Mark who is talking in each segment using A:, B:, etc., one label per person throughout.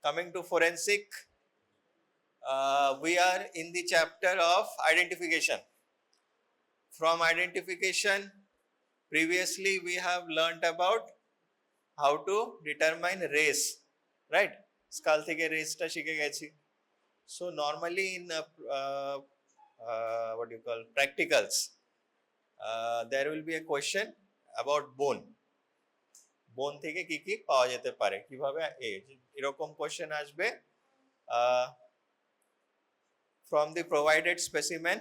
A: Coming to forensic, we are in the chapter of identification. From identification, previously we have learnt about how to determine race, right? Skull থেকে race টা শিখে গেছি. So normally in what do you call practicals, there will be a question about bone. বোন থেকে কি কি পাওয়া যেতে পারে, কিভাবে এরকম কোশ্চেন আসবে, from the provided specimen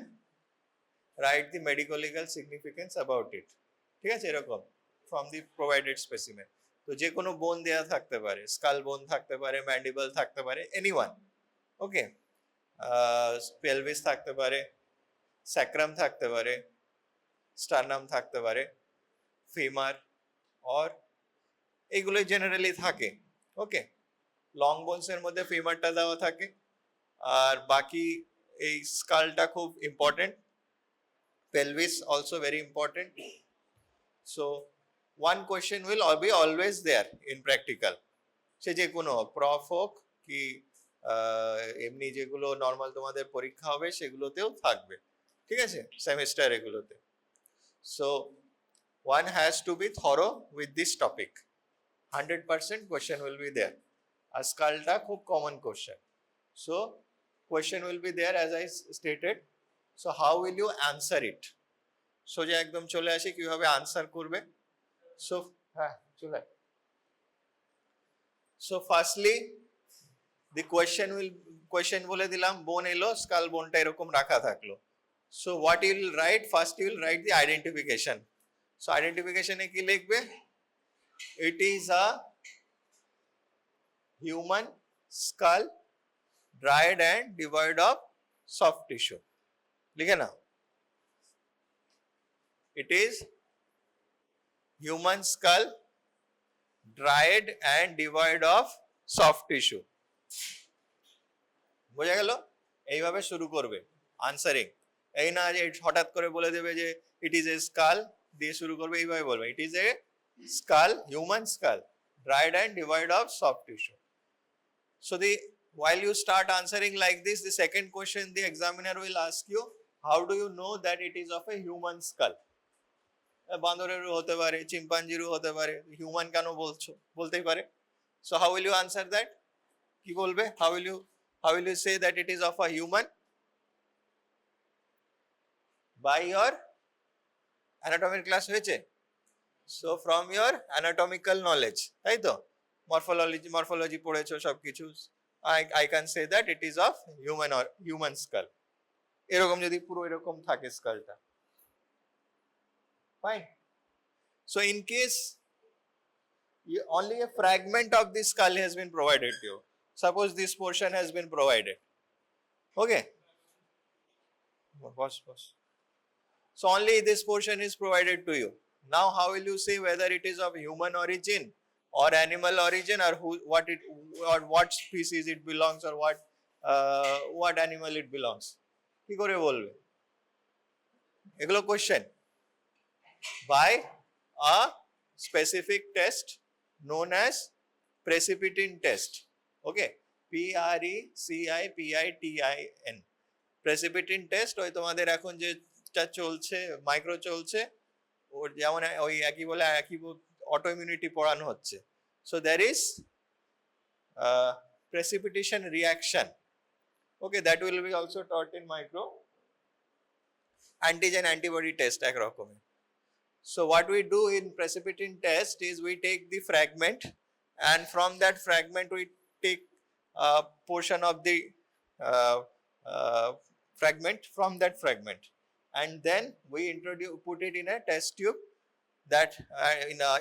A: write the medico legal significance about it. ঠিক আছে, এরকম from the provided specimen. তো যে কোনো বোন দেয়া থাকতে পারে, স্কাল বোন থাকতে পারে, ম্যান্ডিবল থাকতে পারে, এনিওয়ান, ওকে, পেলভিস থাকতে পারে, স্যাক্রাম থাকতে পারে, স্টার্নাম থাকতে পারে, ফিমার, অর এইগুলো জেনারেলি থাকে, ওকে। লং বোনসের মধ্যে ফিমারটা দেওয়া থাকে, আর বাকি এই স্কালটা খুব important, pelvis also very important. So one question will be always there in practical, সে যে কোনো প্রফ হোক কি এমনি যেগুলো নর্মাল তোমাদের পরীক্ষা হবে সেগুলোতেও থাকবে, ঠিক আছে, সেমিস্টার এগুলোতে। So one has to be thorough with this topic. 100% question will be there. আর স্কালটা খুব common question, so question will be there as I stated. So how will you answer it? সোজা একদম চলে আসি কিভাবে আনসার করবে। So হ্যাঁ চলে, so firstly the question বলে দিলাম, বোন এলো, স্কাল বোনটা এরকম রাখা থাকলো। So what you will write, first you will write the identification. So identification এ কি লিখবে? It is a human skull dried and devoid of soft tissue. লিখে নাও, it is human skull dried and devoid of soft tissue. বোঝা গেল? এইভাবে শুরু করবে answering, এই না যে হঠাৎ করে বলে দেবে যে ইট ইজ এ স্কাল দিয়ে শুরু করবে, এইভাবে বলবে it is a skull, human skull, dried and devoid of soft tissue. So while you start answering like this, the second question the examiner will ask you, how do you know that it is of a human skull? বান্দরেরও হতে পারে, চিম্পাঞ্জিরও হতে পারে, human কেন বলছো, বলতেই পারে। So how will you answer that? কি বলবে? How will you say that it is of a human? By your anatomy class হয়েছে, so from your anatomical knowledge, তাই তো, মরফোলজি পড়েছো সবকিছু, I can say that it is of human skull. এরকম যদি পুরো এরকম থাকে স্কালটা, fine. So in case only a fragment of the skull has been provided to you, suppose this portion has been provided, okay, boss. So only this portion is provided to you. Now how will you say whether it is of human origin or animal origin, or what species it belongs, or what animal it belongs? কি করে বলবে এগুলো question? By a specific test known as precipitin test, okay, PRECIPITIN, precipitin test। ওই তোমাদের এখন যেটা চলছে micro চলছে, ওর যেমন ওই একই বলে একই অটোইমিউনিটি পড়ানো হচ্ছে। So there is precipitation reaction, okay, that will be also taught in micro. Antigen antibody test এক রকমের। So what we do in precipitin test is we take the fragment, and from that fragment we take a portion of the fragment from that fragment, and then we put it in a test tube that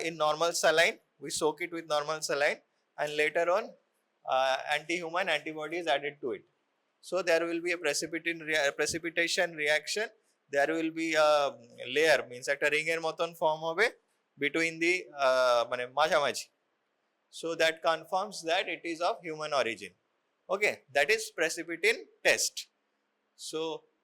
A: in normal saline, we soak it with normal saline, and later on anti-human antibody is added to it. So there will be a precipitation reaction, there will be a layer, means একটা ring এর মতন form হবে between the মানে মাঝামাঝি, so that confirms that it is of human origin, okay, that is precipitin test. So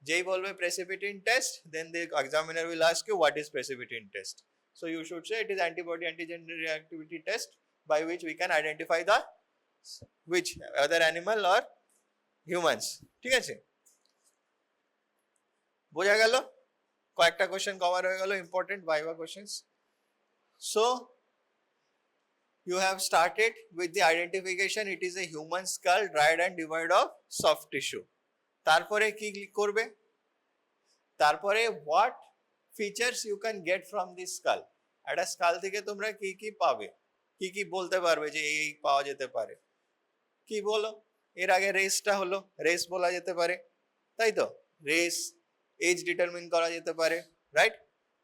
A: যেই বলবে precipitin test, then the examiner will ask you what is precipitin test. So you should say it is antibody antigen reactivity test by which we can identify the which other animal or humans. ঠিক আছে, বোঝা গেল? কয়েকটা question cover হয়ে গেল, important viva questions. So you have started with the identification. It is a human skull dried and devoid of soft tissue. তারপরে কি করবে? তারপরে what features you can get from this skull. একটা skull থেকে তোমরা কি কি পাবে, কি কি বলতে পারবে যে এই পাওয়া যেতে পারে, কি বলো? এর আগে রেসটা হলো, রেস বলা যেতে পারে, তাই তো? রেস, এজ ডিটারমিন করা যেতে পারে, right?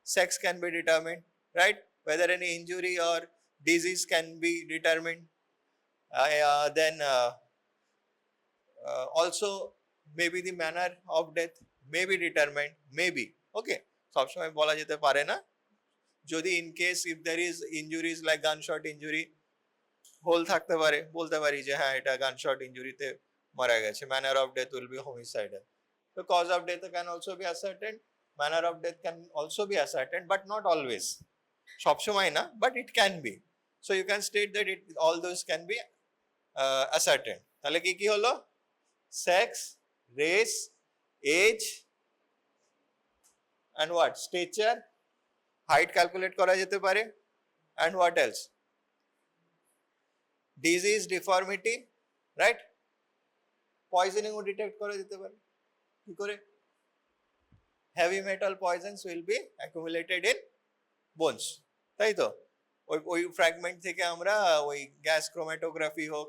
A: Sex can be determined, right? whether any injury or disease can be determined. Then also maybe the manner of death may be determined, maybe. Okay, সব সময় বলা যেতে পারে না. যদি in case if there is injuries like gunshot injury, hole থাকতে পারে, বলতে পারি যে হ্যাঁ এটা গানশট ইনজুরিতে মারা গেছে. manner of death will be homicidal. The cause of death can also be ascertained, manner of death can also be ascertained, but not always. সব সময় না, but it can be. So you can state that all those can be ascertained. তাহলে কি কি হলো? sex, race, age, and what? stature, height calculate করা যেতে পারে, and what else? disease, deformity, right? poisoning O detect করা যেতে পারে. কি করে? heavy metal poisons will be accumulated in bones, তাই তো? ওই ফ্র্যাগমেন্ট থেকে আমরা ওই গ্যাস ক্রোম্যাটোগ্রাফি হোক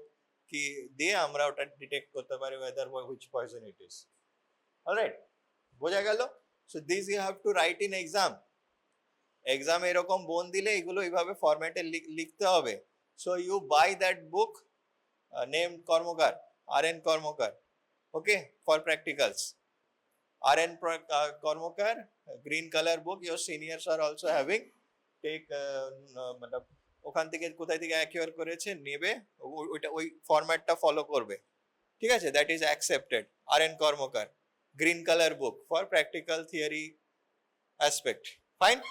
A: কি দিয়ে আমরা ওটা ডিটেক্ট করতে পারি whether which poison it is. Alright, বোঝা গেল? So this you have to write in exam. Exam এরকম বোন দিলে এগুলো এইভাবে ফরম্যাটে লিখতে হবে. So you buy that book named Karmakar, RN Kormokar, okay, for practicals. RN Kormokar, green color book, your seniors are also having. Take मतलब ওখান থেকে কোথায় থেকে অ্যাকিউর করেছে নেবে, ওইটা ওই ফরম্যাটটা ফলো করবে, ঠিক আছে? That is accepted. RN Kormokar, green color book for practical theory aspect. Fine.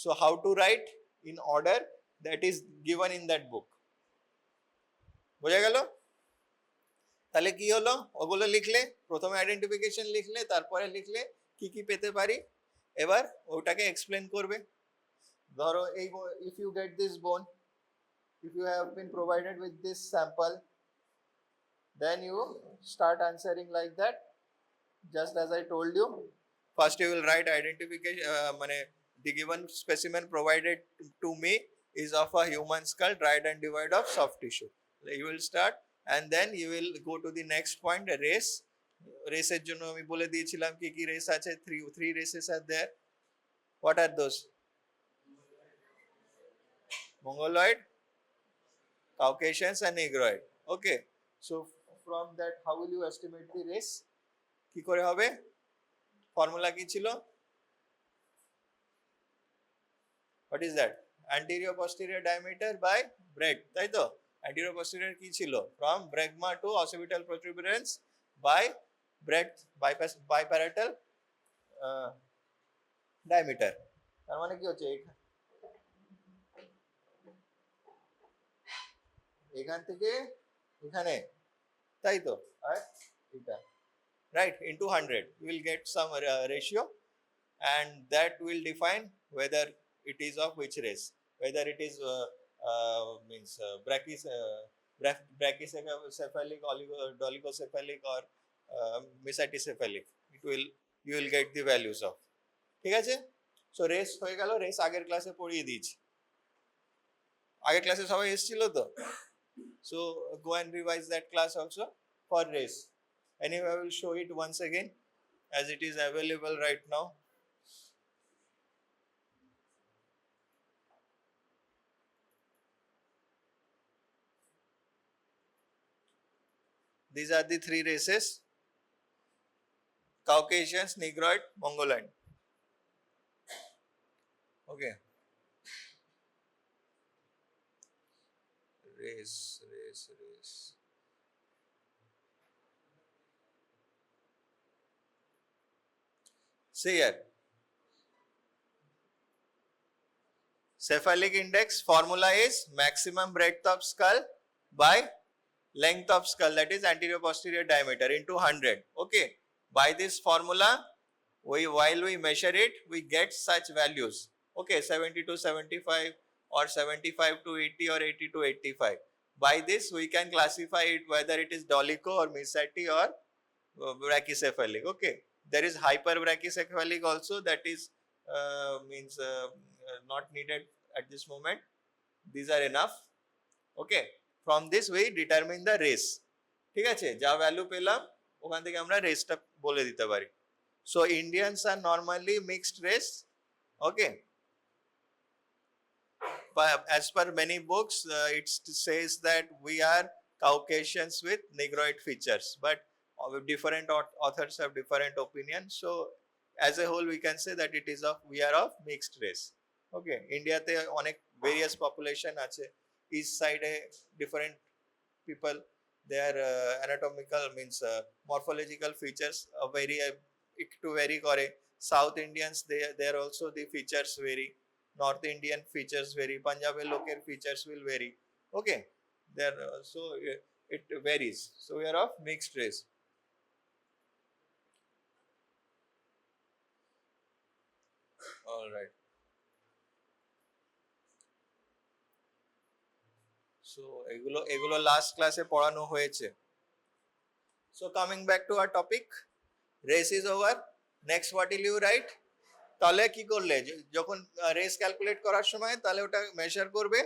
A: So how to write in order that is given in that book. বোঝা গেল? তাহলে কি হলো? ওগুলো লিখলে, প্রথমে আইডেন্টিফিকেশন লিখলে, তারপরে লিখলে কি কি পেতে পারি, এবার ওটাকে এক্সপ্লেন করবে. ধরো এই if you get this bone, if you have been provided with this sample, then you start answering like that, just as I told you. First you will write identification, মানে the given specimen provided to me is of a human skull dried and devoid of soft tissue. You will start and then you will go to the next point, race. রেসের জন্য আমি বলে দিয়েছিলাম কি কি race আছে. three races are there. What are those? Mongoloid, Caucasians and Negroid. Okay, so from that how will you estimate the race? কি করে হবে? ফর্মুলা কি ছিল? What is that? Anterior posterior diameter by breadth, তাই তো? anterior posterior কি ছিল? From bregma to occipital protuberance by breadth, biparietal diameter. তার মানে কি হচ্ছে? এখান থেকে এখানে, তাই তো? আর এটা, right, into 100 you will get some ratio, and that will define whether it is of which race, whether it is means brachycephalic, oligocephalic or mesenterocephalic. You will get the values of. ঠিক আছে? So race হয়ে গেল. Race আগের ক্লাসে পড়িয়ে দিয়েছি. আগের ক্লাসে সবাই এসেছিল তো? So go and revise that class also for race. Anyway, I will show it once again as it is available right now. These are the three races: Caucasians, Negroid, Mongoloid. Okay. Race. See here. Cephalic index formula is maximum breadth of skull by length of skull, that is anterior posterior diameter, into 100. Okay, by this formula, while we measure it, we get such values. Okay, 70 to 75 or 75 to 80 or 80 to 85. By this we can classify it whether it is dolicho or mesati or brachycephalic. Okay, there is hyperbrachycephalic also, that is means not needed at this moment. These are enough. Okay, from this we determine the race. ঠিক আছে, যা value পেলাম ওখান থেকে আমরা রেসটা বলে দিতে পারি. So Indians are normally mixed race. Okay, but as per many books it says that we are Caucasians with Negroid features, but different authors have different opinions. So as a whole we can say that it is of we are of mixed race. Okay, India te onek various population ache, each side a different people, their anatomical means morphological features vary, একটু vary করে. South Indians they are also the features vary, North Indian features vary, Punjabi local features will vary. Okay, there so it varies. So we are of mixed race. All right. So এগুলো last class এ পড়ানো হয়েছে. So coming back to our topic, race is over. Next what will you write? তাহলে কি করলে যখন race calculate করার সময় তাহলে ওটা মেজার করবে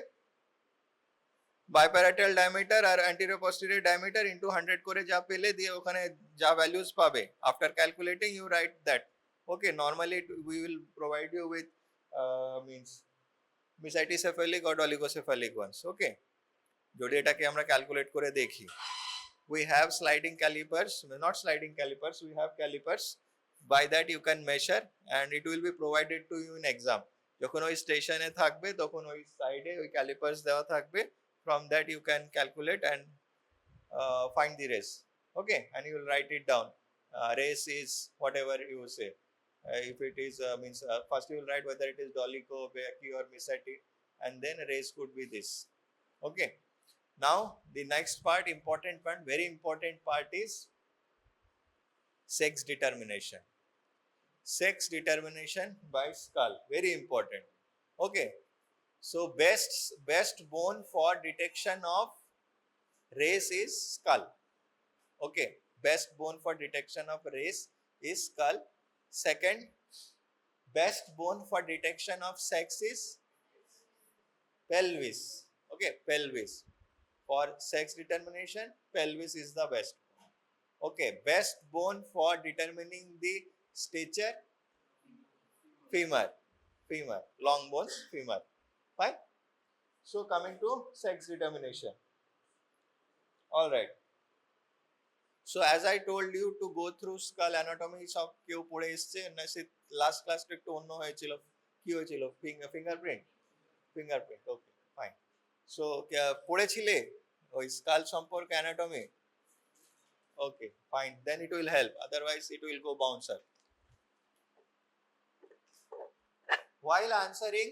A: biparietal diameter আর anterior posterior diameter into 100 করে যা পেলে দিয়ে ওখানে যা ভ্যালুস পাবে, after calculating you write that. Okay, normally we will provide you with means mesaticephalic or dolichocephalic ones. Okay, যদি এটাকে আমরা ক্যালকুলেট করে দেখি, we have sliding calipers, not sliding calipers, we have calipers. By that you can measure and it will be provided to you in exam. যখন ওই স্টেশনে থাকবে তখন ওই সাইডে ওই ক্যালিপার্স দেওয়া থাকবে. From that you can calculate and find the race. Okay, and you will write it down. Race is whatever you say. If it is means first you will write whether it is dolicho, brachy or mesati, and then race could be this. Okay, now the next part, important part, very important part is sex determination. Sex determination by skull, very important. Okay, so best bone for detection of race is skull. Okay, best bone for detection of race is skull. Second, best bone for detection of sex is pelvis. Okay, pelvis. For sex determination, pelvis is the best. Okay, best bone for determining the stature, femur, long bones, femur. Fine. So coming to sex determination. All right. So as I told you to go through skull anatomy, সব কেউ পড়ে এসছে না, সে last ক্লাসটা একটু অন্য হয়েছিল. কি হয়েছিল? ফিঙ্গারপ্রিন্ট. Okay, fine. সো পড়েছিলে ওই স্কাল সম্পর্কে anatomy? Okay, fine, then it will help, otherwise it will go bouncer. While answering,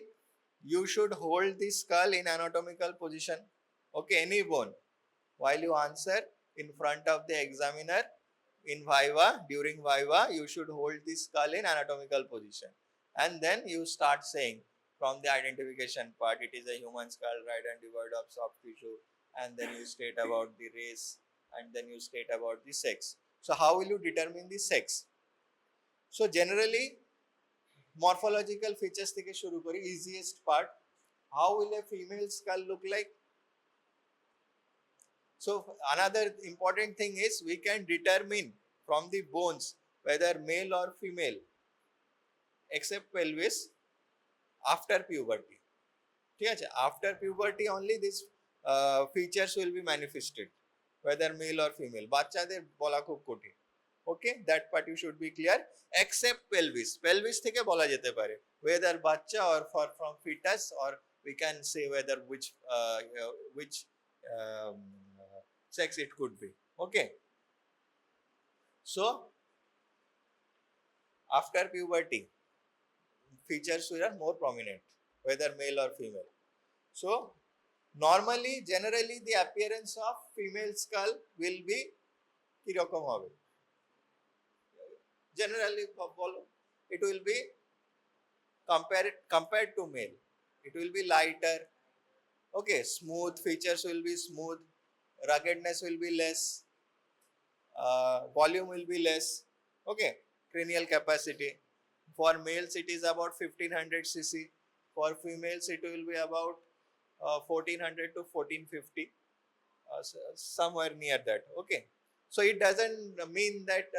A: you should hold the skull in anatomical position. Okay, any bone. While you answer in front of the examiner in viva, during viva, you should hold the skull in anatomical position. And then you start saying from the identification part, it is a human skull, right, and devoid of soft tissue. And then you state about the race, and then you state about the sex. So how will you determine the sex? So generally, morphological features থেকে শুরু করি, easiest part. How will a female skull look like? So another important thing is we can determine from the bones whether male or female, except pelvis, after puberty. ঠিক আছে, after puberty only these features will be manifested, whether male or female. বাচ্চাদের বলা খুব কঠিন. Okay, that part you should be clear. Except pelvis, pelvis থেকে বলা যেতে পারে whether বাচ্চা or from fetus, or we can say whether which sex it could be. Okay, so after puberty features are more prominent, whether male or female. So Normally, generally the appearance of female skull will be কিরকম হবে? Generally বলো, it will be compared to male, it will be lighter. Okay, smooth features will be smooth, ruggedness will be less, volume will be less. Okay, cranial capacity for males it is about 1500 cc, for females it will be about 1400 to 1450, somewhere near that. Okay, so it doesn't mean that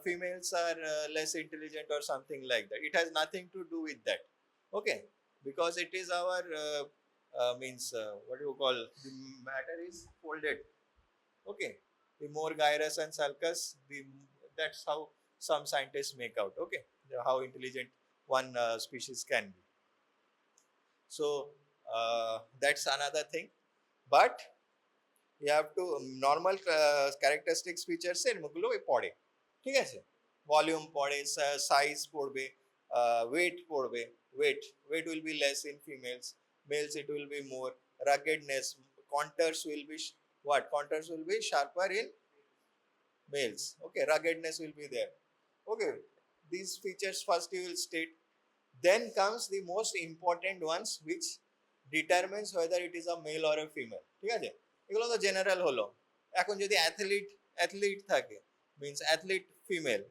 A: females are less intelligent or something like that. It has nothing to do with that. Okay, because it is our means what do you call, the matter is folded. Okay, the more gyrus and sulcus, the that's how some scientists make out. Okay, how intelligent one species can be. So that's another thing. But you have to normal characteristics features এর গুলো পড়ে, ঠিক আছে? Volume পড়ে, size পড়বে, wait পড়বে, weight will be less in females, males it will be more, ruggedness, contours will be what, contours will be sharper in males. Okay, ruggedness will be there. Okay, these features first you will state. Then comes the most important ones which determines whether it is a male or a female. ঠিক আছে, এগুলো তো general হলো। এখন যদি athlete থাকে, means athlete female,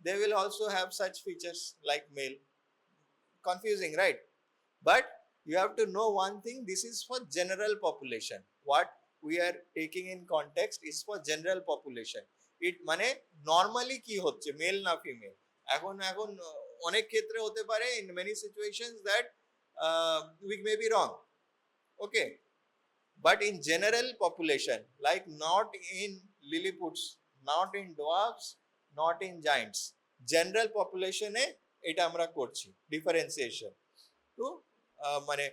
A: they will also have such features like male. Confusing, right? But you have to know one thing, this is for general population. What we are taking in context is for general population. It মানে normally কি হচ্ছে, mail না female. এখন অনেক ক্ষেত্রে হতে পারে, in many situations that we may be wrong. Okay, but in general population, like not in Lilliputians, not in dwarfs, not in giants, general population এ এটা আমরা করছি differentiation to মানে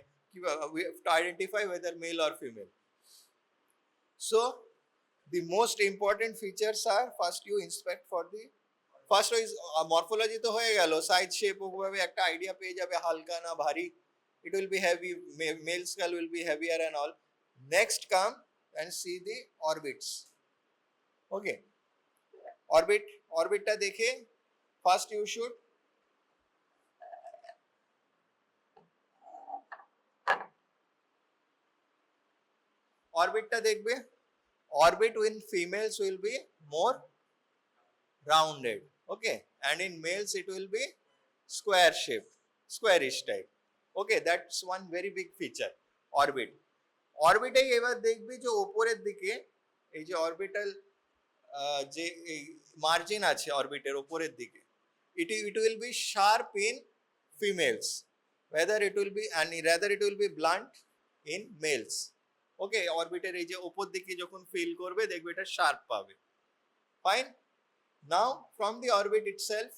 A: we have to identify whether male or female. So the most important features are, first you inspect for the first is morphology তো হয়ে গেল, size shape ওভাবে একটা idea পেয়ে যাবে, হালকা না ভারী, it will be heavy, male skull will be heavier and all. Next come and see the orbits. Okay, orbit টা দেখে first you should orbit দেখবে, orbit in females will be more rounded. Okay, and in males it will be square shape, squarish type. Okay, that's one very big feature, orbit. অরবিটে এবার দেখবি যে উপরের দিকে এই যে অরবিটাল যে মার্জিন আছে অরবিটের উপরের দিকে, it will be sharp in females, whether it will be and rather it will be blunt in males. Okay, অরবিটের এই যে উপর দিকে যখন ফিল করবে দেখবে এটা শার্প পাবে। Fine, now from the orbit itself,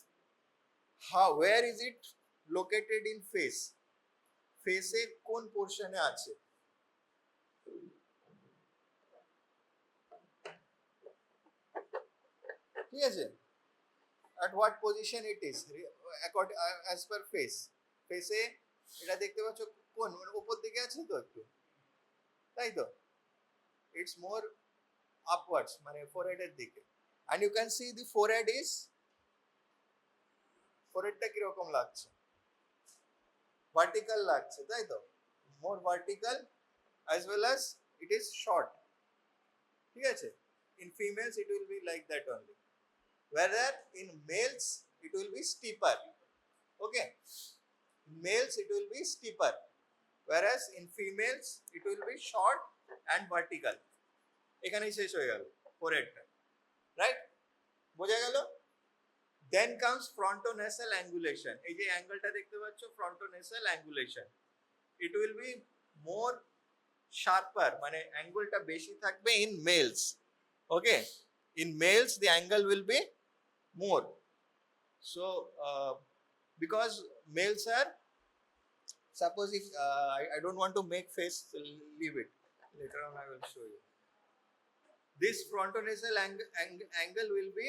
A: where is it located in face, ফেসে কোন পোরশনে আছে, ঠিক আছে, at what position it is as per face, ফেসে এটা দেখতে পাচ্ছ কোন উপর দিকে আছে তো একটু, তাই তো, it's more upwards মানে forehead এর দিকে, and you can see the forehead is, foreheadটা কি রকম লাগছে, vertical লাগছে, তাই তো, more vertical as well as it is short, ঠিক আছে, in females it will be like that only, whereas in males it will be steeper. Okay, in males it will be steeper, whereas in females it will be short and vertical. এখানেই শেষ হয়ে গেল ফোরহেডটা, right, বোঝা গেল? Then comes frontonasal angulation. এই যে অ্যাঙ্গেলটা দেখতে পাচ্ছ, frontonasal angulation, it will be more sharper, মানে অ্যাঙ্গেলটা বেশি থাকবে in males. Okay, in males the angle will be more. So because males are, suppose if I don't want to make face, leave it, later on I will show you. This frontonasal angle will be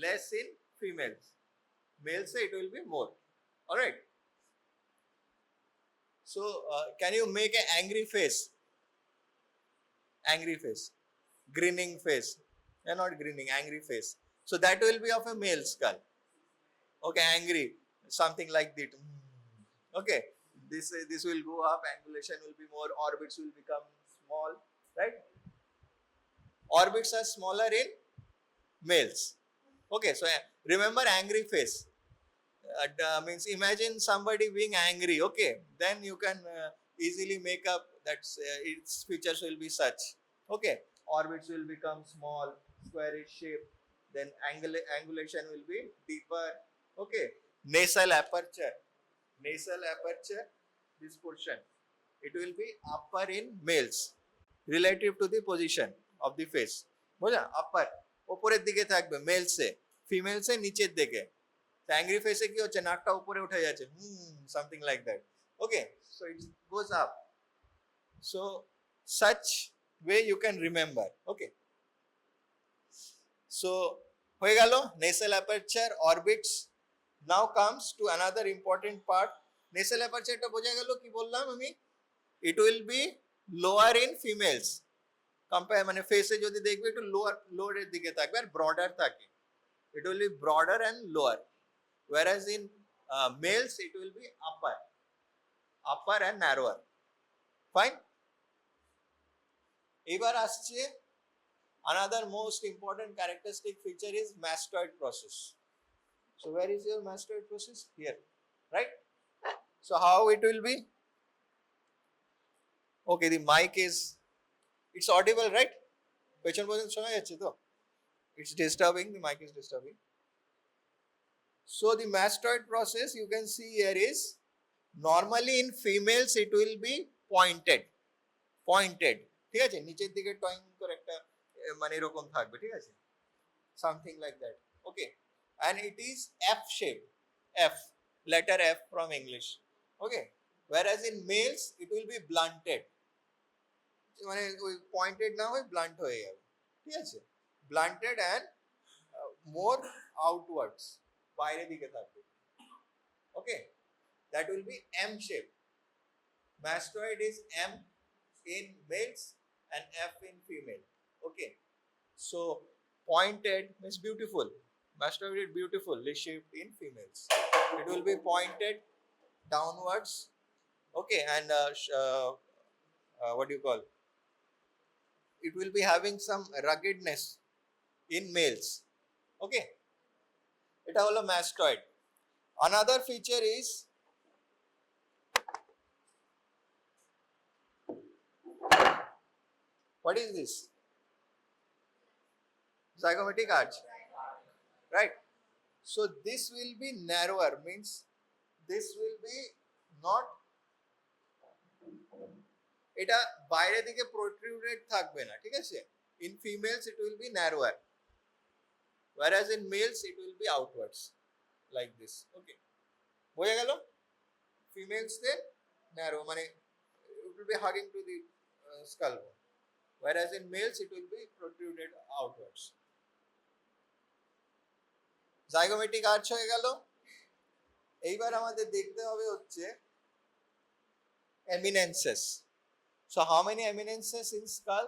A: less in females, males it will be more. All right, so can you make an angry face? Angry face. Grinning face. Not grinning, angry face. So that will be of a male skull. Okay, angry. Something like that. Okay. This will go up, angulation will be more, orbits will become small, right? Orbits are smaller in males. Okay, so remember angry face. Means imagine somebody being angry. Okay, then you can easily make up that its features will be such. Okay, orbits will become small, squarish shape. Then angulation will be deeper. Okay, nasal aperture. Nasal aperture, this portion, it will be upper in males relative to the position of the face. বুঝলা upper উপরের দিকে থাকবে মেলসে, ফিমেলসে নিচের দিকে। Angry ফেসে কি হচ্ছে, নাকটা উপরে উঠে যাচ্ছে, something like that. Okay, so it goes up. So such way you can remember. Okay, so হয়ে গেল nasal aperture, orbits. Now comes to another important part. Nasal aperture টা বোঝা গেল, কি বললাম আমি, it will be lower in females. Compare মানে ফেসে যদি দেখবে একটু লোয়ারের দিকে থাকবে আর ব্রডার থাকে, it will be broader and lower, whereas in males it will be upper and narrower. Fine. এবার আসছে another most important characteristic feature is mastoid process. So where is your mastoid process? Here, right? So how it will be? Okay, the mic is, it's audible, right? পেছন পর্যন্ত শোনা যাচ্ছে তো? It's disturbing, the mic is disturbing. So the mastoid process you can see here is, normally in females it will be pointed. ঠিক আছে, নিচের দিকে টয়িং করে একটা মানে এরকম থাকবে, ঠিক আছে, something like that. Okay, and it is F shape, F, letter F from English. Okay, whereas in males it will be blunted, মানে ওই পয়েন্টেড না হয়ে ব্লান্ট হয়ে যাবে, ঠিক আছে, ব্লান্টেড অ্যান্ড মোর আউটওয়ার্ডস, বাইরে দিকে থাকবে। Okay, that will be M shape. Mastoid is M in males and F in female. Okay, so pointed means beautiful. Mastoid is beautifully shaped in females. It will be pointed downwards. Okay, and what do you call? It will be having some ruggedness in males. Okay, এটা হলো mastoid. Another feature is what is this? Zygomatic arch, right? So this will be narrower, means this will be not, এটা বাইরে দিকে প্রোট্রুডেড থাকবে না, ঠিক আছে, in females it will be narrower, whereas in males it will be outwards like this. Okay, বোঝা গেল? females তে narrow মানে it will be hugging to the skull bone, whereas in males it will be protruded outwards. Zygomatic arch হয়ে গেল। এইবার আমাদের দেখতে হবে হচ্ছে eminences. So how many eminences in skull?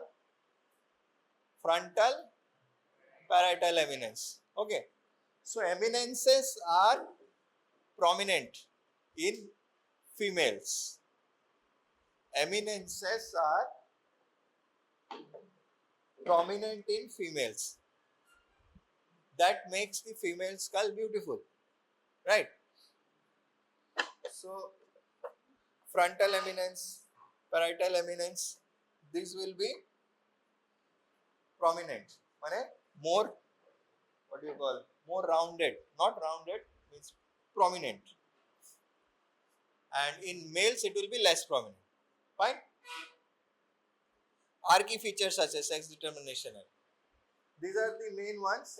A: Frontal, parietal eminence. Okay, so eminences are prominent in females. Eminences are prominent in females. That makes the female skull beautiful, right? So frontal eminence, parietal eminence, this will be prominent, মানে more, what do you call, more rounded, not rounded, means prominent, and in males it will be less prominent. Fine. Are key features such as sex determination. These are the main ones.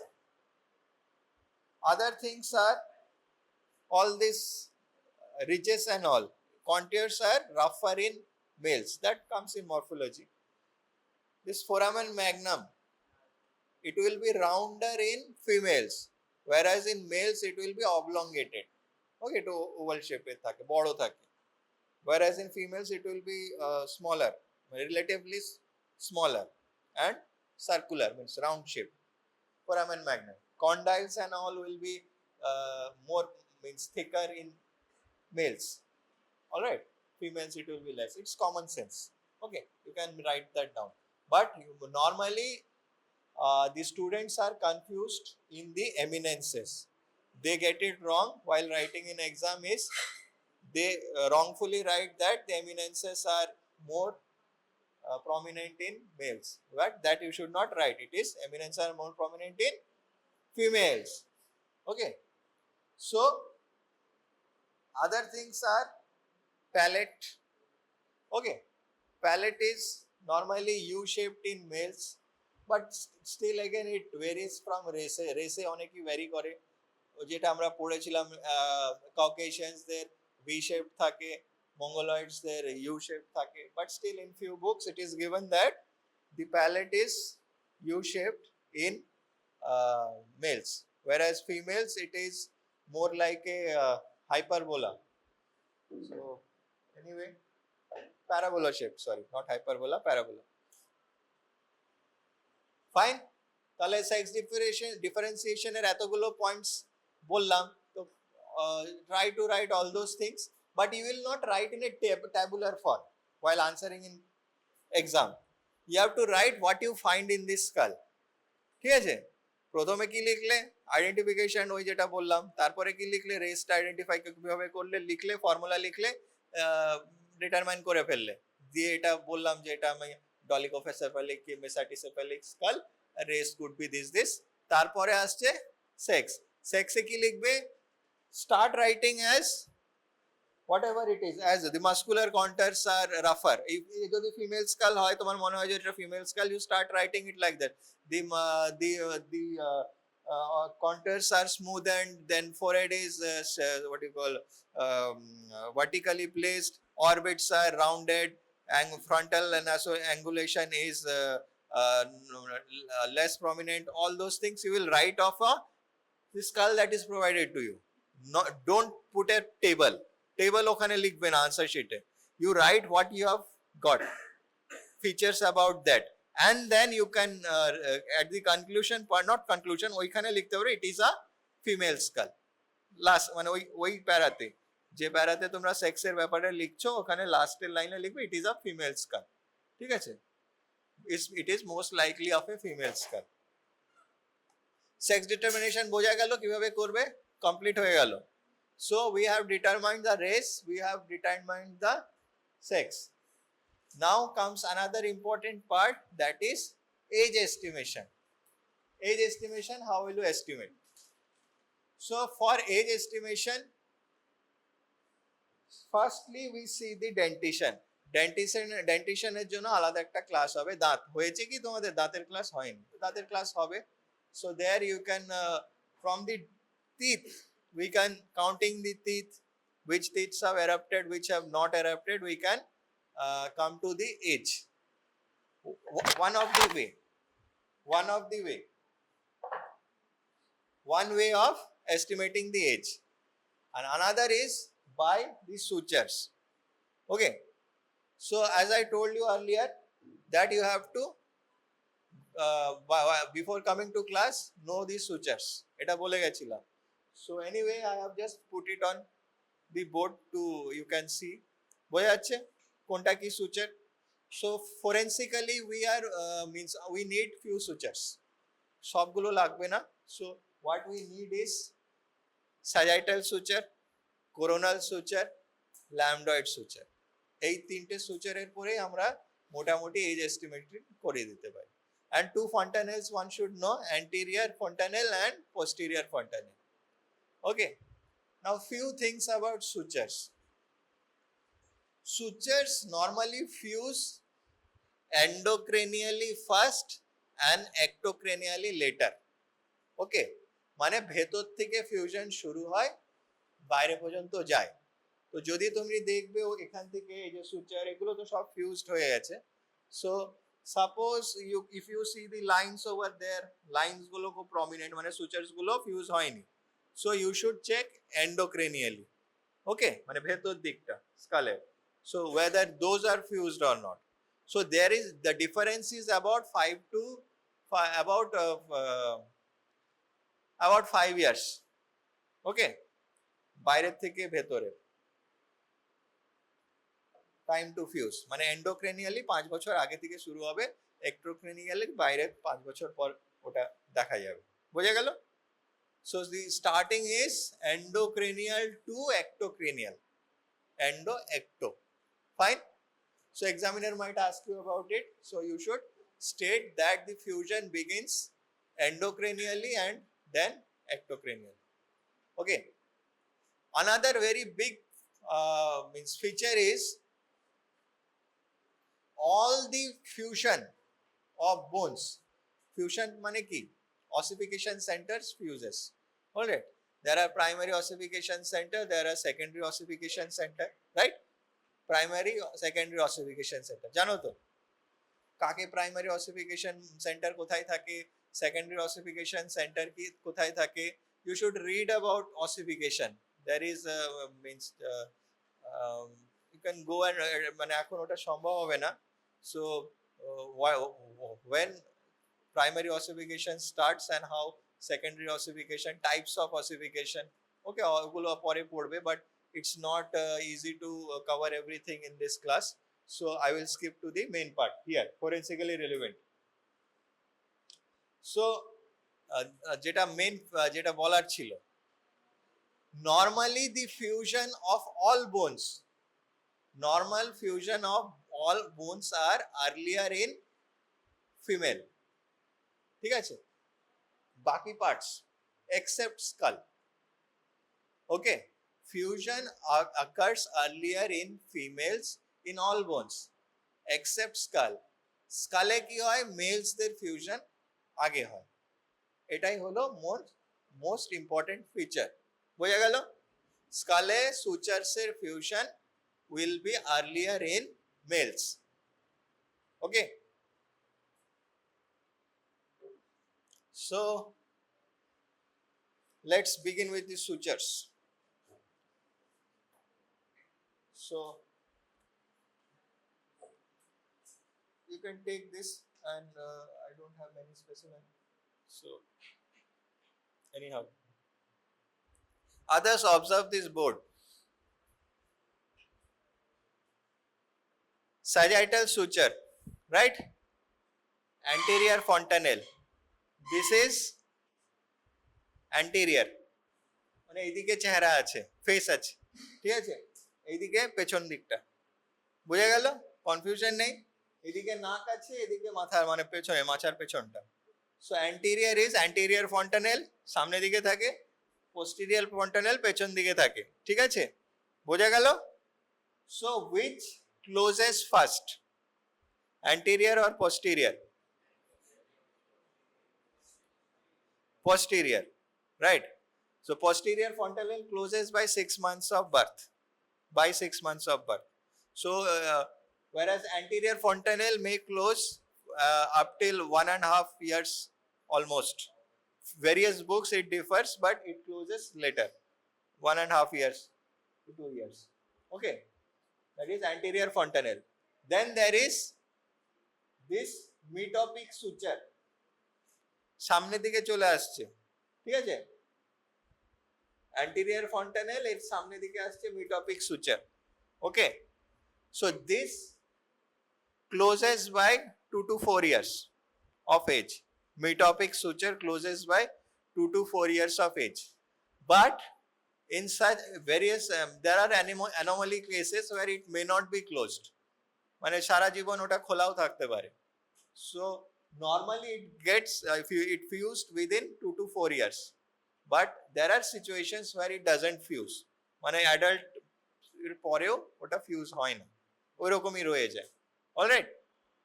A: Other things are all these ridges and all. Contours are rougher in males. That comes in morphology. This foramen magnum, it will be rounder in females, whereas in males it will be oblongated. Okay, to oval shape e thake, bodo thake. Whereas in females it will be smaller, relatively smaller, and circular means round shape, foramen magnum. Condyles and all will be more means thicker in males. All right, females it will be less. It's common sense. Okay, you can write that down. But normally the students are confused in the eminences. They get it wrong while writing in exam is they wrongfully write that the eminences are more prominent in males, but that you should not write. It is eminences are more prominent in females. Okay, so other things are palate. Okay, palate is normally U-shaped in males, but still again it varies from race. Race অনেকই vary করে, যেটা আমরা পড়েছিলাম Caucasians V-shaped থাকে, Mongoloids U-shaped থাকে, but still in few books it is given that the palate is U-shaped in males, whereas females it is more like a hyperbola. So anyway, parabola shape, sorry, not hyperbola, parabola. Fine, তাহলে sex differentiation এর এতগুলো points বললাম, তো try to write all those things, but you will not write in a tabular form while answering in exam. You have to write what you find in this skull. ঠিক আছে, প্রথমে কি লিখলে identification ওই যেটা বললাম, তারপরে কি লিখলে রেসটা আইডেন্টিফাই কিভাবে করলে লিখলে, ফর্মুলা লিখলে, ডিটারমাইন করে ফেললে, দিয়ে এটা বললাম যে এটা আমি ডলিকোফেসেফালিক কি mesaticephalic skull, race could be this তারপরে আসছে সেক্স। সেক্সে কি লিখবে, start writing as whatever it is, as the muscular contours are rougher. If যদি ফিমেল স্কাল হয়, তোমার মনে হয় যে এটা female skull, you start writing it like that. The contours are smoothened, then forehead is what you call vertically placed, orbits are rounded, and frontal and angulation is less prominent. All those things you will write off the skull that is provided to you. Don't put a table ওখানে লিখবে না answer শিটে, you write what you have got, features about that, and then you can at the conclusion part, not conclusion, ওইখানে লিখতে পারো it is a female skull. Last মানে ওই প্যারাতে, যে প্যারাতে তোমরা সেক্সের ব্যাপারে লিখছো, ওখানে লাস্টের লাইনে লিখবে it is a female skull. ঠিক আছে, it is most likely of a female skull. Sex determination বোঝা গেল কিভাবে করবে, কমপ্লিট হয়ে গেল. So we have determined the race, we have determined the sex. Now comes another important part, that is age estimation. Age estimation, how will you estimate? So for age estimation, firstly we see the dentition. Dentition এর জন্য আলাদা একটা class হবে। দাঁত হয়েছে কি তোমাদের, দাঁতের ক্লাস হয়নি, দাঁতের ক্লাস হবে। So there you can from the teeth we can, counting the teeth, which teeth have erupted, which have not erupted, we can come to the age. One way of estimating the age, and another is by the sutures. Okay, so as I told you earlier that you have to before coming to class know the sutures, এটা বলে গেছিলাম. So anyway, I have just put it on the board to you can see. বোঝা যাচ্ছে কোনটা কি suture? So forensically we are means we need few sutures. সবগুলো লাগবে না. So what we need is sagittal suture, coronal suture, lambdoid suture. এই তিনটে সুচারের পরে আমরা মোটামুটি এজ এস্টিমেট করে দিতে পারি. And two fontanelles one should know, anterior fontanelle and posterior fontanelle. Okay, now few things about sutures. Sutures normally fuse endocranially first and ectocranially later. Okay, মানে ভেতর থেকে ফিউশন শুরু হয়, বাইরে পর্যন্ত যায়. তো যদি তুমি দেখবে এখান থেকে এই যে সুচার এগুলো তো সব ফিউজড হয়ে গেছে. So suppose if you see the lines over there, lines গুলো খুব প্রমিনেন্ট, মানে সুচার্স গুলো ফিউজ হয়নি. So you should check endocranially. Okay, মানে ভেতর দিকটা স্কালের. So whether those are fused or not. So there is the difference is about 5 years. Okay, বাইরের থেকে ভেতরে টাইম টু ফিউজ মানে এন্ডোক্রেনিয়ালি 5 বছর আগে থেকে শুরু হবে, এক্টোক্রেনিয়ালি বাইরে 5 বছর পর ওটা দেখা যাবে। বোঝা গেল? So the starting is endocranial to ectocranial. Ecto. Fine. So examiner might ask you about it. So you should state that the fusion begins endocranially and then ectocranial. Okay. Another very big means feature is all the fusion of bones. Fusion mane ki? Ossification centers fuses. All right. There are primary ossification center, there are secondary ossification center, right? Primary, secondary ossification center. জানো তো কাকে primary ossification centre কোথায় থাকে, secondary ossification centre কি কোথায় থাকে? You should read about ossification. There is means you can go and মানে এখন ওটা সম্ভব হবে না। So when primary ossification starts and how secondary ossification, types of ossification, okay, ওগুলো পরে পড়বে, but it's not easy to cover everything in this class, so I will skip to the main part here, forensically relevant. So যেটা main যেটা বলার ছিল, normally the fusion of all bones, normal fusion of all bones are earlier in female, ঠিক আছে, বাকি parts except skull, okay, fusion occurs earlier in females in all bones except skull. Skull এ কি হয়, males দের fusion আগে হয়, এটাই হলো most important feature। বোঝা গেল? skull এ sutures এর fusion will be earlier in males, okay. So let's begin with the sutures. So you can take this, and I don't have many specimen, so anyhow others observe this board. Sagittal suture, right? Anterior fontanelle, this is anterior, মানে এইদিকে চেহারা আছে, face আছে, ঠিক আছে, এইদিকে পেছন দিকটা, বুঝা গেল? কনফিউশন নেই, এদিকে নাক আছে, এদিকে মাথা মানে পেছনে মাথার পেছনটা। So anterior is anterior fontanelle সামনে দিকে থাকে, পোস্টেরিয়র ফন্টানেল পেছন দিকে থাকে, ঠিক আছে, বোঝা গেল? So which clauses first, anterior or posterior? Posterior, right? So posterior fontanelle closes by 6 months of birth, by 6 months of birth. So whereas anterior fontanelle may close up till 1.5 years almost. Various books it differs, but it closes later, 1.5 years to 2 years, okay. That is anterior fontanelle. Then there is this metopic suture, সামনের দিকে চলে আসছে, ঠিক আছে, anterior fontanelle এর সামনের দিকে আসছে metopic suture, okay. So this closes by 2 to 4 years of age. Metopic suture closes by 2 to 4 years of age, but in such various there are anomaly cases where it may not be closed, মানে সারা জীবন ওটা খোলাও থাকতে পারে। So normally it gets it fused within 2 to 4 years, but there are situations where it doesn't fuse, মানে adult এর পরেও ওটা fuse হয় না, ওইরকমই রয়ে যায়, alright.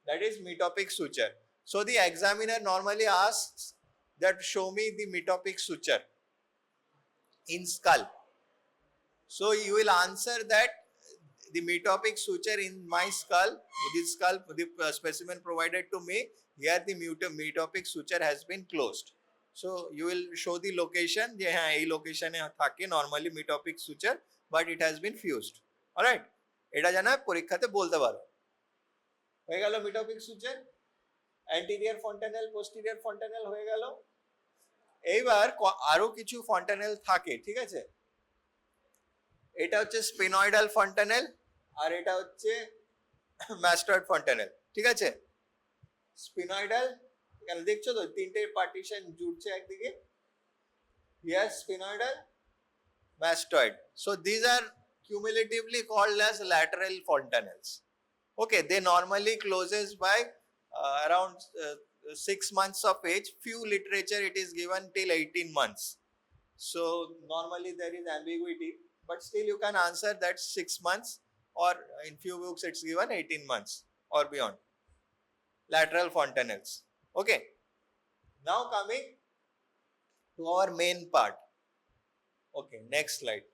A: That is metopic suture. So the examiner normally asks that show me the metopic suture in skull. So you will answer that the metopic suture in my skull, the specimen provided to me, here the metopic suture has been closed. So you will show the location, je ha ei location e thake normally metopic suture, but it has been fused, all right. এটা জানা পরীক্ষাতে বলতে পারো, হয়ে গেল metopic suture, anterior fontanelle posterior fontanelle হয়ে গেল। এইবার আরো কিছু ফন্টানেল থাকে, ঠিক আছে, এটা হচ্ছে স্পিনয়েডাল ফন্টানেল আর এটা হচ্ছে ম্যাস্টয়েড ফন্টানেল, ঠিক আছে। স্পিনয়েডাল, এখানে দেখছো তো তিনটে পার্টিশন জুড়ছে একদিকে, here স্পিনয়েডাল, mastoid. So these are cumulatively called as lateral fontanelles. Okay, they normally closes by around 6 months of age. Few literature it is given till 18 months. So normally there is ambiguity, but still you can answer that 6 months, or in few books it's given 18 months or beyond. Lateral fontanelles. Okay. Now coming to our main part. Okay, next slide.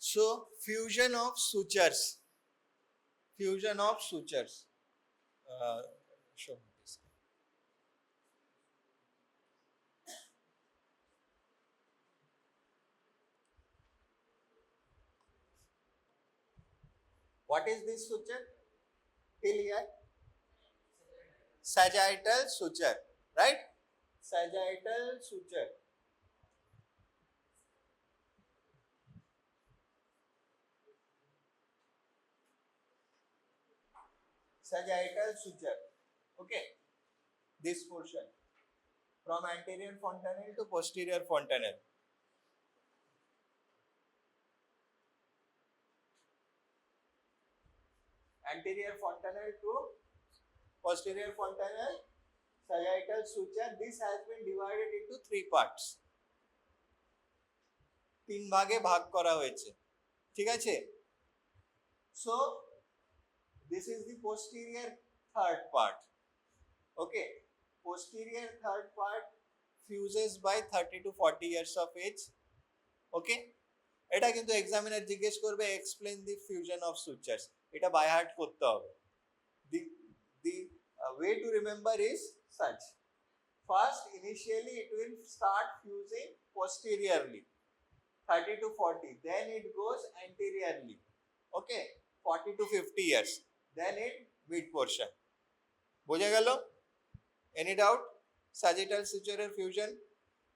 A: So fusion of sutures. Fusion of sutures. Show me this. What is this suture? Till here. Sagittal suture, right? Sagittal suture. Sagittal suture. Okay. This portion from anterior fontanelle to posterior fontanelle. Anterior fontanelle to posterior fontanelle, sagittal suture. This has been divided into three parts. তিন ভাগে ভাগ করা হয়েছে, ঠিক আছে। So this is the posterior third part. Okay, posterior third part fuses by 30 to 40 years of age. Okay, এটা কিন্তু examiner জিজ্ঞেস করবে explain the fusion of sutures, এটা বাই হার্ট করতে হবে। The way to remember is such. First, initially it will start fusing posteriorly, 30 to 40, then it goes anteriorly. Okay, 40 to 50 years, then it mid portion. বোঝা গেল? Any doubt? Sagittal sutural fusion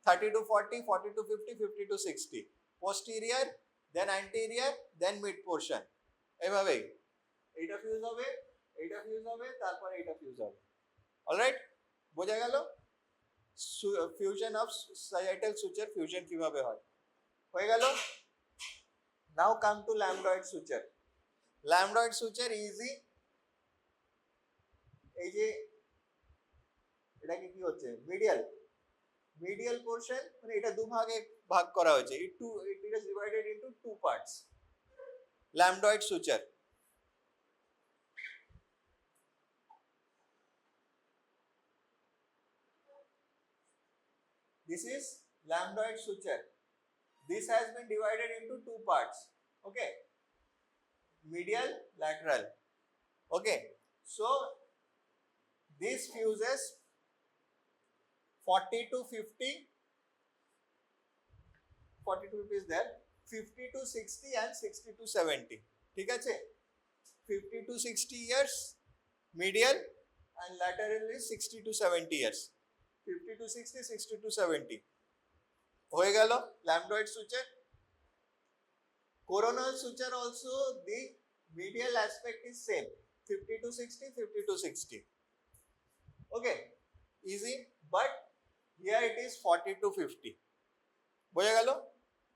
A: 30 to 40, 40 to 50, 50 to 60. Posterior, then anterior, then mid portion. এভাবেই এইটা fuse হবে, এইটা fuse হবে, তারপর এইটা fuse হবে। অলরাইট, বোঝা গেল fusion of sagittal suture fusion কিভাবে হয়। হয়ে গেল। Now come to lambdoid suture. Lambdoid suture easy. এই যে এটাকে কি হচ্ছে মিডিয়াল, মিডিয়াল পোরশন, মানে এটা দু ভাগে ভাগ করা হয়েছে, it is divided into two parts. Lambdoid suture, this is lambdoid suture. This has been divided into two parts. Okay, medial, lateral. Okay, so this fuses 40 to 50, 40 to 50 is there, 50 to 60 and 60 to 70. ঠিক আছে, 50 to 60 years medial and lateral is 60 to 70 years. 50 to 60, 60 to 70 হয়ে গেল ল্যামডয়েড suture. coronal suture also the medial aspect is same, 50 to 60, 50 to 60. Okay, easy, but here it is 40 to 50. বোঝা গেল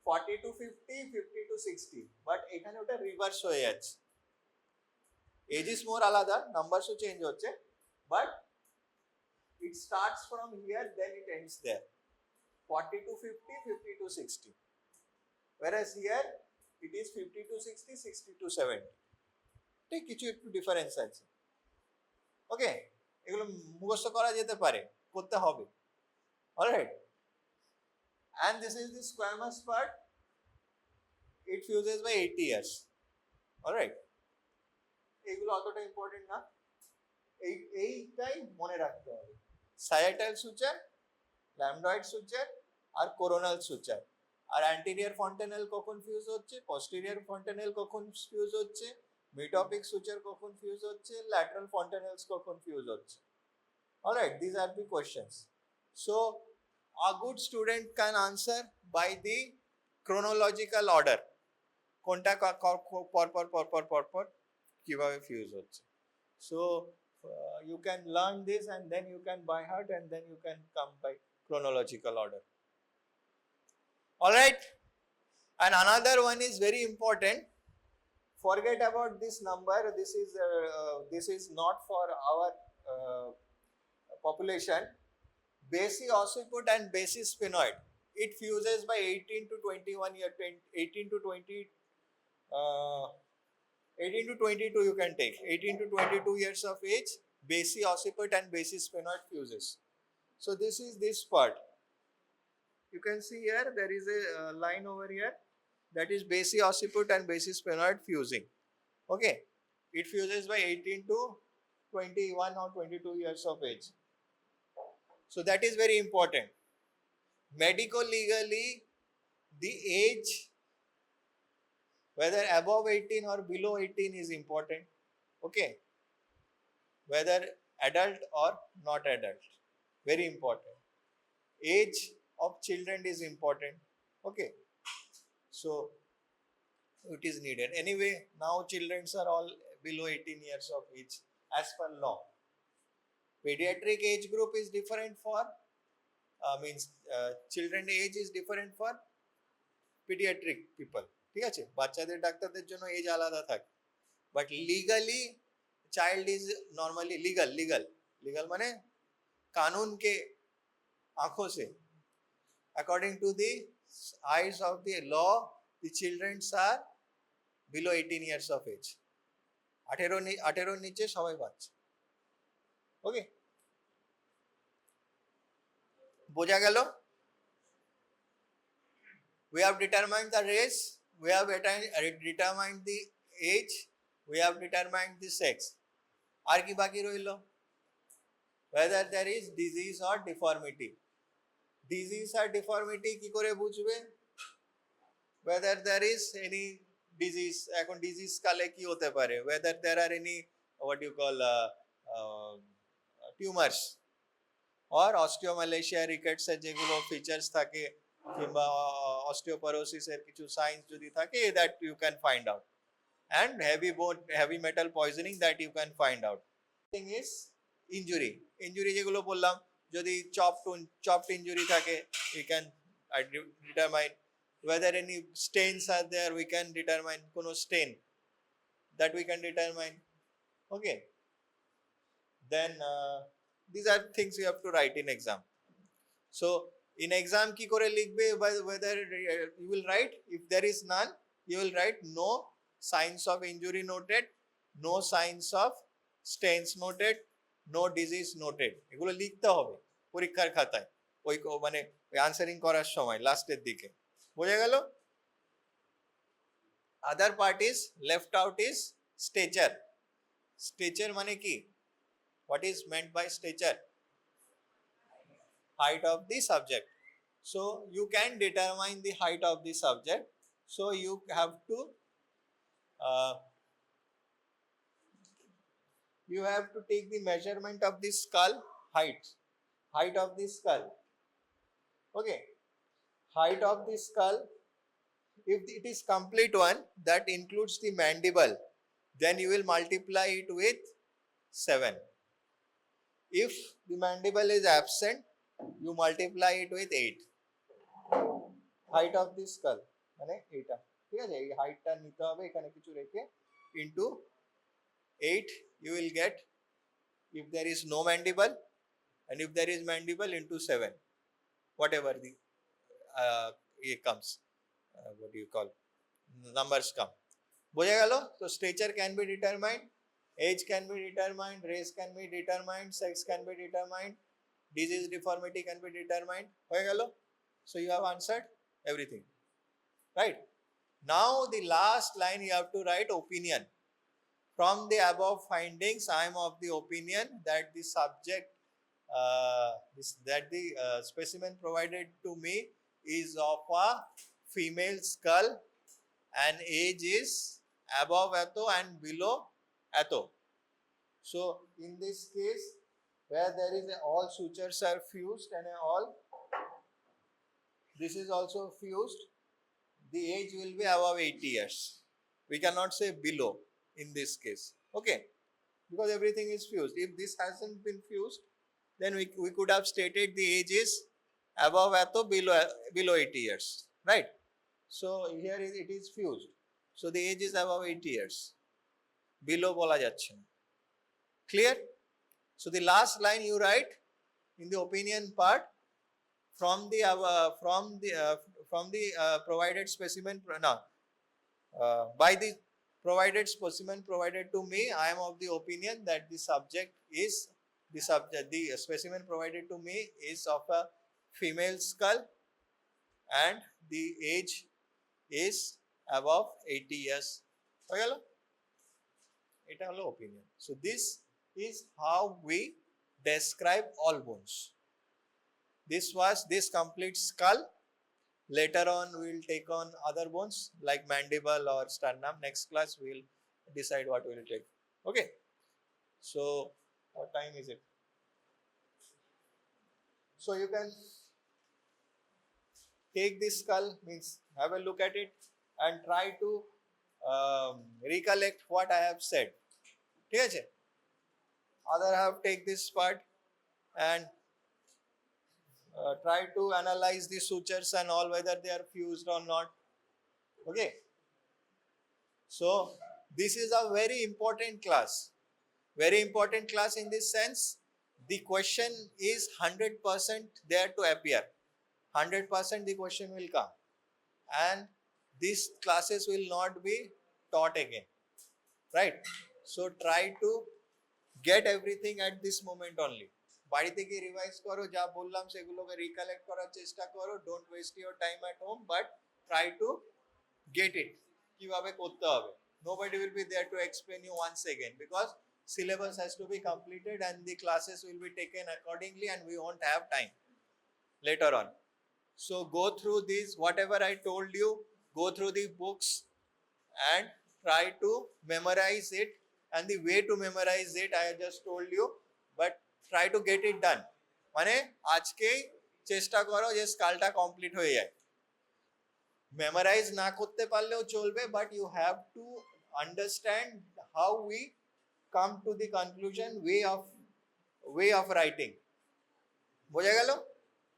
A: 40 to 50, 50 to 60, but এখানে ওটা reverse হয়ে যাচ্ছে। Aegis মোর আলাদা, নাম্বারসও change হচ্ছে, but it starts from here, then it ends there. 40 to 50, 50 to 60. Whereas here it is 50 to 60, 60 to 70. ঠিক কিছু একটু ডিফারেন্স আছে। ওকে, এগুলো মুখস্থ করা যেতে পারে, করতে হবে। Alright, and this is the squamous part. It fuses by 80 years. Alright, এইগুলো অতটা ইম্পর্টেন্ট না, এইটাই মনে রাখতে হবে। sagittal suture, lambdoid suture আর coronal suture। আর anterior fontanelle কখন ফিউজ হচ্ছে, posterior fontanelle কখন ফিউজ হচ্ছে, metopic suture কখন ফিউজ হচ্ছে, lateral fontanelles কখন ফিউজ হচ্ছে। Alright, these are the questions. So a good student can answer by the chronological order, কোনটা পর কিভাবে ফিউজ হচ্ছে। So you can learn this and then you can by heart and then you can come by chronological order. All right, and another one is very important. Forget about this number. This is not for our population. Basi-occiput and basi-sphenoid. It fuses by 18 to 21 year, 18 to 20. 18 to 22 you can take. 18 to 22 years of age, basi-occiput and basi-sphenoid fuses. So this is this part. You can see here there is a line over here that is basi-occiput and basi-sphenoid fusing. Okay, it fuses by 18 to 21 or 22 years of age. So that is very important. Medico-legally, the age, whether above 18 or below 18 is important. Okay, whether adult or not adult, very important. Age of children is important. Okay, so it is needed. Anyway, now children are all below 18 years of age as per law. Pediatric age group is different for children age is different for pediatric people. ঠিক আছে, বাচ্চাদের ডাক্তারদের জন্য age আলাদা থাকে, but legally child is normally legal মানে কানুন के आंखों से, according to the eyes of the law, the children are below 18 years of age. 18 নিচে সবাই বাচ্চা। ওকে, বোঝা গেল? We have determined the race, we have determined the age, we have determined the sex. আর কি বাকি রইল? Whether there is disease or deformity. Disease or deformity কি করে বুঝবে? Whether there is any disease, এখন disease কালে কি হতে পারে? Whether there are any what you call tumors or osteomalacia, rickets এর যেগুলো ফিচার্স থাকে কিংবা osteoporosis এর কিছু সাইন্স যদি থাকে, that you can find out, and heavy metal poisoning that you can find out. Thing is injury যেগুলো বললাম, যদি chopped injury থাকে, we can determine. Whether any stains are there, we can determine কোনো stain, that we can determine. Okay, then these are things you have to write in exam. So in exam কি করে লিখবে? Whether you will write, if there is none, you will write no signs of injury noted, no signs of stains noted, no disease noted. এগুলো লিখতে হবে পরীক্ষার খাতায়, ওই মানে আনসারিং করার সময় লাস্টের দিকে। বোঝা গেল? Other part is left out is stature. Stature মানে কি? What is meant by stature? Height of the subject. So you can determine the height of the subject. So you have to take the measurement of the skull height of the skull. Okay, height of the skull, if it is complete one, that includes the mandible, then you will multiply it with 7. If the mandible is absent, you multiply it with 8. Height of the skull মানে এটা, ঠিক আছে? এই হাইটটা নিতে হবে এখানে কিছু রেখে, into 8 you will get, if there is no mandible, and if there is mandible, into 7, whatever the it comes, what do you call, numbers come. বোঝা গেল? So stature can be determined, age can be determined, race can be determined, sex can be determined, disease deformity can be determined. হয়ে গেল? So you have answered everything, right? Now the last line you have to write opinion. from the above findings I am of the opinion that the subject that the specimen provided to me is of a female skull and age is above atho and below atho. So in this case where there is all sutures are fused and all this is also fused, the age will be above 80 years. We cannot say below in this case, okay, because everything is fused. If this hasn't been fused, then we could have stated the age is above atho below 80 years, right? So here it is fused, so the age is above 80 years, below bola jacche na. Clear? So the last line you write in the opinion part, from the provided specimen by the provided specimen provided to me, I am of the opinion that the specimen provided to me is of a female skull and the age is above 80 years. Okay, এটা হলো opinion. So this is how we describe all bones. This complete skull. Later on we will take on other bones like mandible or sternum. Next class we will decide what we will take. Okay. So what time is it? So you can take this skull, means have a look at it and try to recollect what I have said. ঠিক আছে? Other have take this part and try to analyze the sutures and all, whether they are fused or not. Okay. So this is a very important class. Very important class in this sense. The question is 100% there to appear. 100% the question will come. And these classes will not be taught again. Right? So try to get everything at this moment only. বাড়ি থেকে revise করো, যা বললাম সেগুলোকে recollect করার চেষ্টা করো. Don't waste your time at home, but try to get it কিভাবে করতে হবে. Nobody will be there to explain you once again because syllabus has to be completed and the classes will be taken accordingly and we won't have time later on. So go through these, whatever I told you, go through the books and try to memorize it. And the way to memorize it I just told you, but try to get it done. মানে আজকেই চেষ্টা করো যে স্কালটা complete হয়ে যায়. Memorise না করতে পারলেও চলবে, but you have to understand how we come to the conclusion, way of writing. বোঝা গেল?